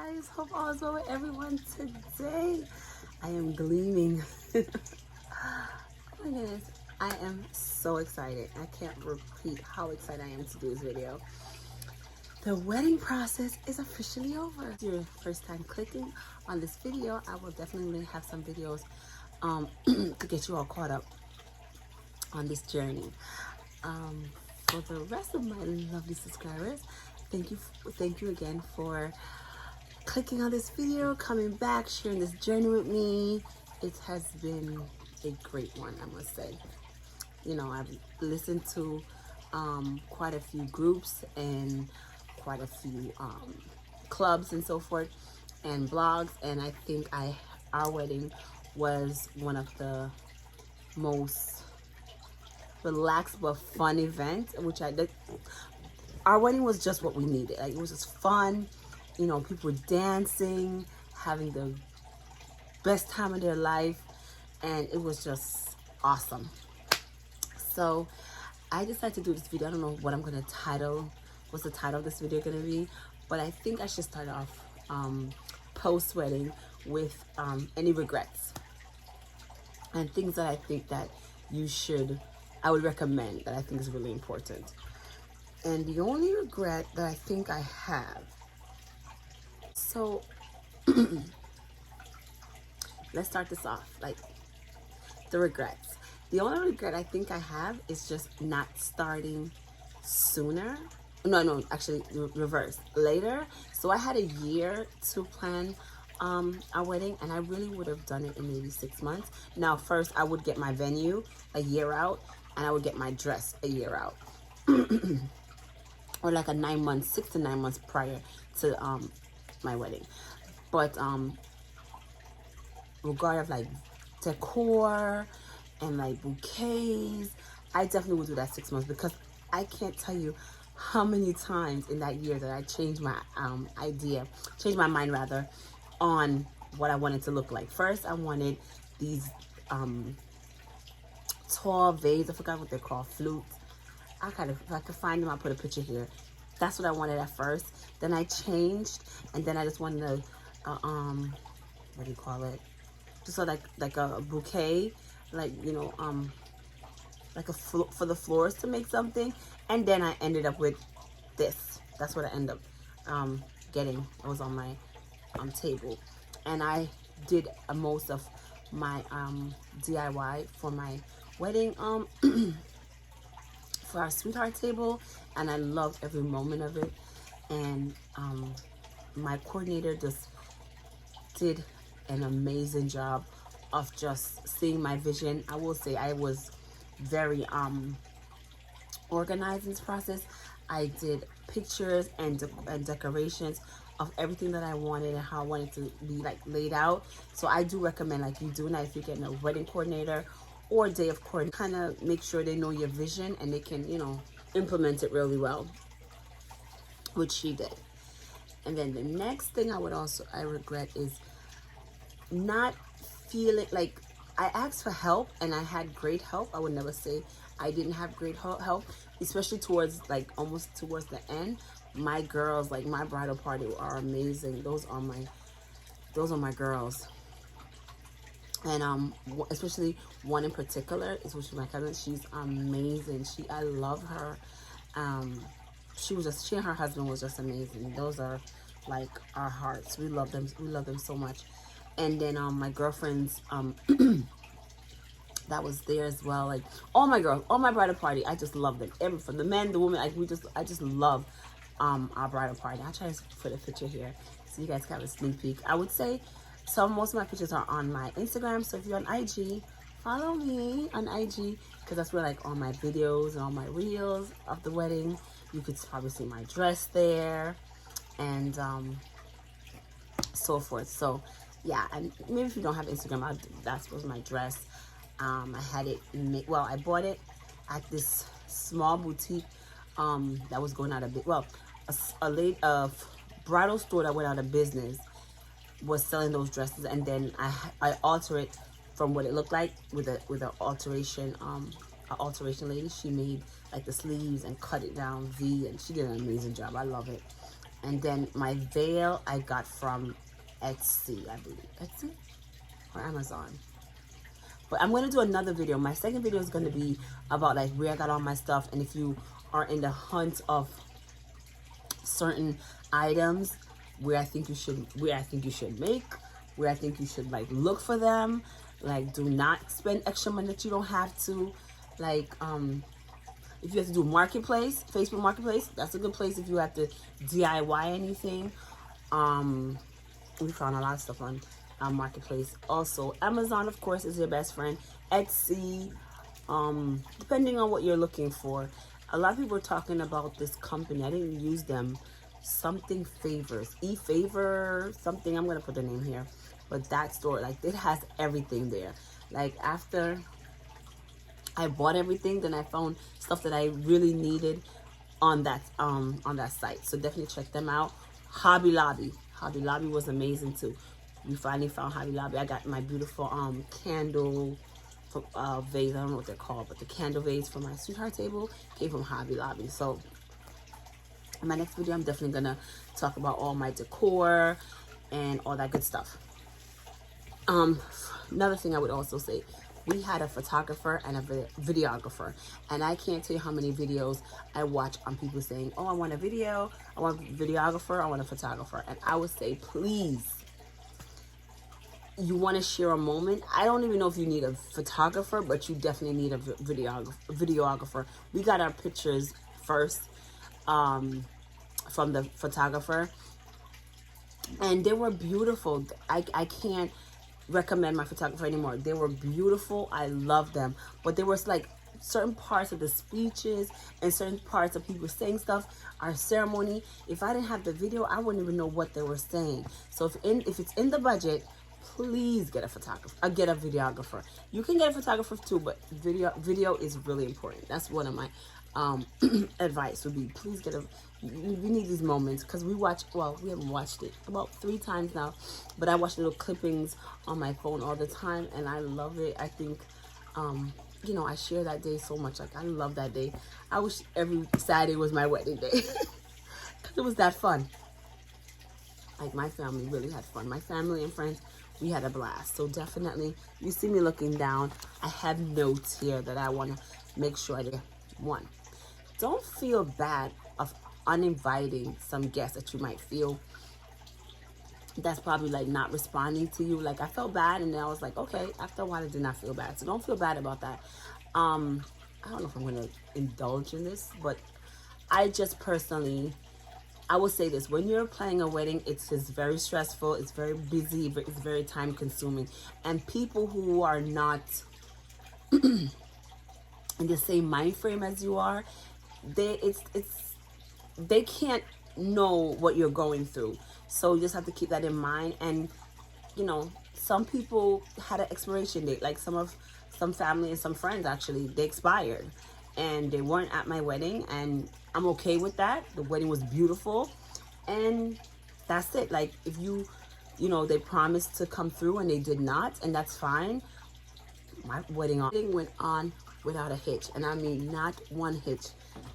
guys, hope all is well with everyone today. I am gleaming. Oh my goodness, I am so excited. I can't repeat how excited I am to do this video. The wedding process is officially over. If it's your first time clicking on this video, I will definitely have some videos to get you all caught up on this journey. For the rest of my lovely subscribers, thank you again for clicking on this video, coming back, sharing this journey with me. It has been a great one, I must say. You know, I've listened to quite a few groups and quite a few clubs and so forth and blogs, and I think our wedding was one of the most relaxed but fun events, which I did. Our wedding was just what we needed. Like, it was just fun, you know, people were dancing, having the best time of their life, and it was just awesome. So I decided to do this video. I don't know what I'm gonna title, what's the title of this video gonna be, but I think I should start off post-wedding with any regrets and things that I think that I would recommend, that I think is really important. And the only regret that I think I have, so let's start this off, like the regrets. The only regret I think I have is just not starting sooner. No, actually reverse, later. So I had a year to plan our wedding, and I really would have done it in maybe 6 months. Now, first I would get my venue a year out, and I would get my dress a year out. Or like 6 to 9 months prior to my wedding. But regard of like decor and like bouquets, I definitely would do that 6 months, because I can't tell you how many times in that year that I changed my changed my mind rather, on what I wanted to look like. First, I wanted these tall vase, I forgot what they're called, flutes. If I could find them, I'll put a picture here. That's what I wanted at first. Then I changed, and then I just wanted a what do you call it? Just like a bouquet, like, you know, like for the floors, to make something. And then I ended up with this. That's what I ended up getting. It was on my table, and I did most of my DIY for my wedding for our sweetheart table, and I loved every moment of it. And my coordinator just did an amazing job of just seeing my vision. I will say I was very organized in this process. I did pictures and decorations of everything that I wanted and how I wanted to be like laid out. So I do recommend, like, you doing that if you're getting a wedding coordinator or day of court, kind of make sure they know your vision and they can, you know, implement it really well, which she did. And then the next thing I regret is not feeling like I asked for help and I had great help. I would never say I didn't have great help, especially towards almost towards the end. My girls, like my bridal party, are amazing. Those are my girls. And especially one in particular, which is my cousin. She's amazing. I love her. She and her husband was just amazing. Those are like our hearts. We love them. We love them so much. And then my girlfriends that was there as well. Like all my girls, all my bridal party, I just love them. From the men, the women, I just love our bridal party. I'll try to put a picture here so you guys can have a sneak peek. I would say most of my pictures are on my Instagram, so if you're on IG, follow me on IG, because that's where like all my videos and all my reels of the wedding. You could probably see my dress there, and so forth. So yeah, and maybe if you don't have Instagram, that was my dress. I had it I bought it at this small boutique that was going out of a bridal store that went out of business was selling those dresses, and then I altered it from what it looked like with an alteration lady. She made like the sleeves and cut it down V, and she did an amazing job. I love it. And then my veil I got from Etsy, I believe. Etsy or Amazon. But I'm going to do another video. My second video is going to be about like where I got all my stuff. And if you are in the hunt of certain items, where I think you should make, where I think you should like look for them. Like, do not spend extra money that you don't have to. Like, if you have to do marketplace, Facebook marketplace, that's a good place if you have to DIY anything. We found a lot of stuff on marketplace. Also, Amazon, of course, is your best friend. Etsy, depending on what you're looking for. A lot of people are talking about this company. I didn't use them. Something Favors, eFavor, something. I'm gonna put the name here. But that store, like, it has everything there. Like, after I bought everything, then I found stuff that I really needed on that site. So definitely check them out. Hobby Lobby was amazing too. We finally found Hobby Lobby. I got my beautiful candle vase. I don't know what they're called, but the candle vase for my sweetheart table came from Hobby Lobby. So in my next video, I'm definitely gonna talk about all my decor and all that good stuff. Another thing I would also say, we had a photographer and a videographer, and I can't tell you how many videos I watch on people saying, oh, I want a video, I want a videographer, I want a photographer. And I would say, please, you want to share a moment. I don't even know if you need a photographer, but you definitely need a videographer. We got our pictures first from the photographer, and they were beautiful. I can't recommend my photographer anymore. They were beautiful. I love them. But there was like certain parts of the speeches and certain parts of people saying stuff, our ceremony. If I didn't have the video, I wouldn't even know what they were saying. So if it's in the budget, please get a photographer, get a videographer. You can get a photographer too, but video is really important. That's one of my advice would be, please get you need these moments, because we haven't watched it about 3 times now, but I watch little clippings on my phone all the time, and I love it. I think you know, I share that day so much. Like, I love that day. I wish every Saturday was my wedding day because it was that fun. Like, my family really had fun. My family and friends, we had a blast. So definitely, you see me looking down, I have notes here that I want to make sure I do. 1, don't feel bad of uninviting some guests that you might feel that's probably like not responding to you. Like, I felt bad, and then I was like, okay, after a while I did not feel bad. So don't feel bad about that. I don't know if I'm going to indulge in this, but I just personally, I will say this: when you're planning a wedding, it's just very stressful, it's very busy, but it's very time consuming, and people who are not in the same mind frame as you are, they can't know what you're going through. So you just have to keep that in mind. And you know, some people had an expiration date, like some family and some friends, actually, they expired and they weren't at my wedding, and I'm okay with that. The wedding was beautiful, and that's it. Like, if you know, they promised to come through and they did not, and that's fine. My wedding went on without a hitch, and I mean not one hitch.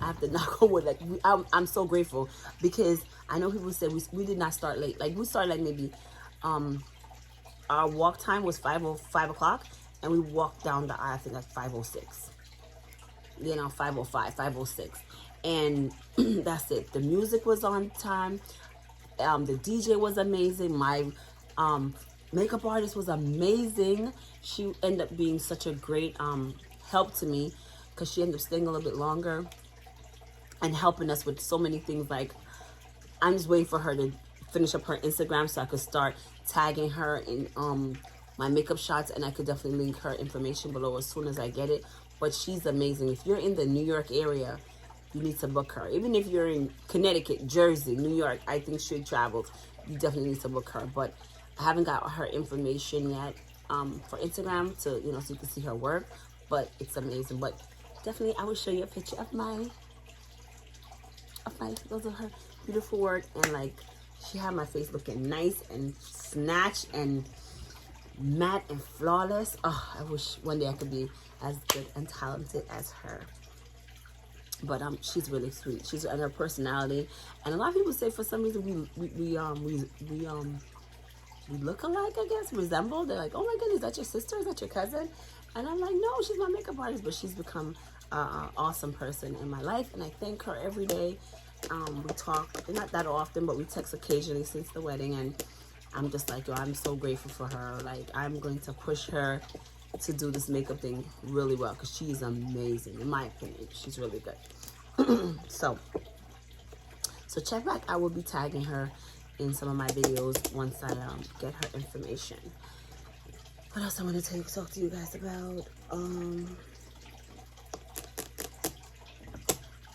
I have to knock on wood. Like, I'm so grateful, because I know people say we did not start late. Like, we started like maybe our walk time was 5 o'clock, and we walked down the aisle, I think, like 5:06. You know, 5:05, 5:06, and that's it. The music was on time. The DJ was amazing. My makeup artist was amazing. She ended up being such a great help to me, because she ended up staying a little bit longer and helping us with so many things. Like, I'm just waiting for her to finish up her Instagram so I could start tagging her in my makeup shots, and I could definitely link her information below as soon as I get it. But she's amazing. If you're in the New York area, you need to book her. Even if you're in Connecticut, Jersey, New York, I think she travels, you definitely need to book her. But I haven't got her information yet for Instagram to, you know, so you can see her work. But it's amazing. But definitely, I will show you a picture of those are her beautiful work. And like, she had my face looking nice and snatched and matte and flawless. Oh, I wish one day I could be as good and talented as her. But she's really sweet. She's and her personality, and a lot of people say for some reason we look alike, I guess, resemble. They're like, oh my goodness, is that your sister? Is that your cousin? And I'm like, no, she's my makeup artist, but she's become an awesome person in my life, and I thank her every day. We talk, not that often, but we text occasionally since the wedding, and I'm just like, yo, I'm so grateful for her. Like, I'm going to push her to do this makeup thing really well, because she is amazing, in my opinion. She's really good. So check back. I will be tagging her in some of my videos once I get her information. What else I want to talk to you guys about?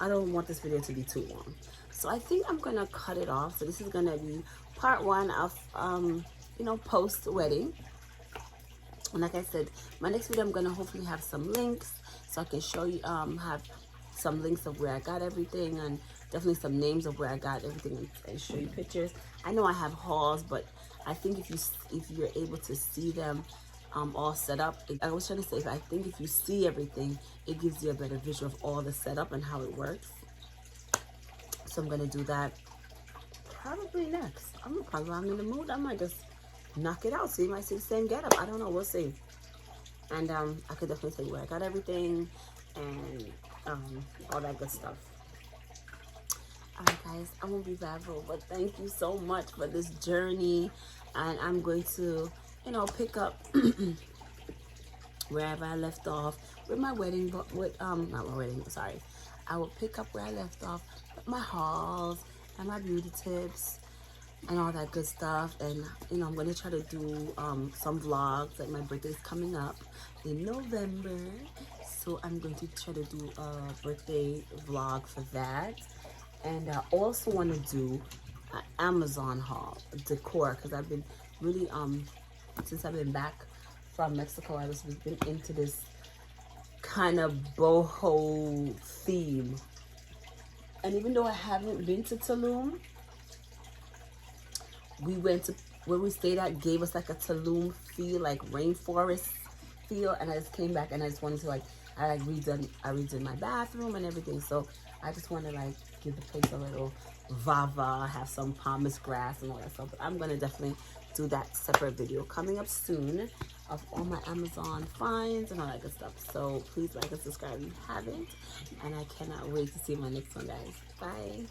I don't want this video to be too long, so I think I'm gonna cut it off. So this is gonna be part 1 of post wedding. And like I said, my next video I'm gonna hopefully have some links so I can show you have some links of where I got everything, and definitely some names of where I got everything, and show you pictures. I know I have hauls, but I think if you're able to see them all set up, I was trying to say, I think if you see everything, it gives you a better visual of all the setup and how it works. So I'm gonna do that probably next. I'm in the mood. I might just knock it out, so you might see the same getup. I don't know, we'll see. And I could definitely tell you where I got everything and all that good stuff. Alright guys, I won't be babble, but thank you so much for this journey, and I'm going to pick up wherever I left off with my wedding, but with not my wedding, sorry. I will pick up where I left off with my hauls and my beauty tips and all that good stuff. And I'm going to try to do some vlogs. Like, my birthday is coming up in November, so I'm going to try to do a birthday vlog for that. And I also want to do an Amazon haul, decor, because I've been really since I've been back from Mexico, I just been into this kind of boho theme. And even though I haven't been to Tulum, we went to where we stayed at, gave us like a Tulum feel, like rainforest feel, and I just came back and I just wanted to I redid my bathroom and everything. So I just want to give the place a little vava, have some pumice grass and all that stuff. But I'm gonna definitely do that separate video coming up soon of all my Amazon finds and all that good stuff. So please like and subscribe if you haven't, and I cannot wait to see my next one, guys. Bye.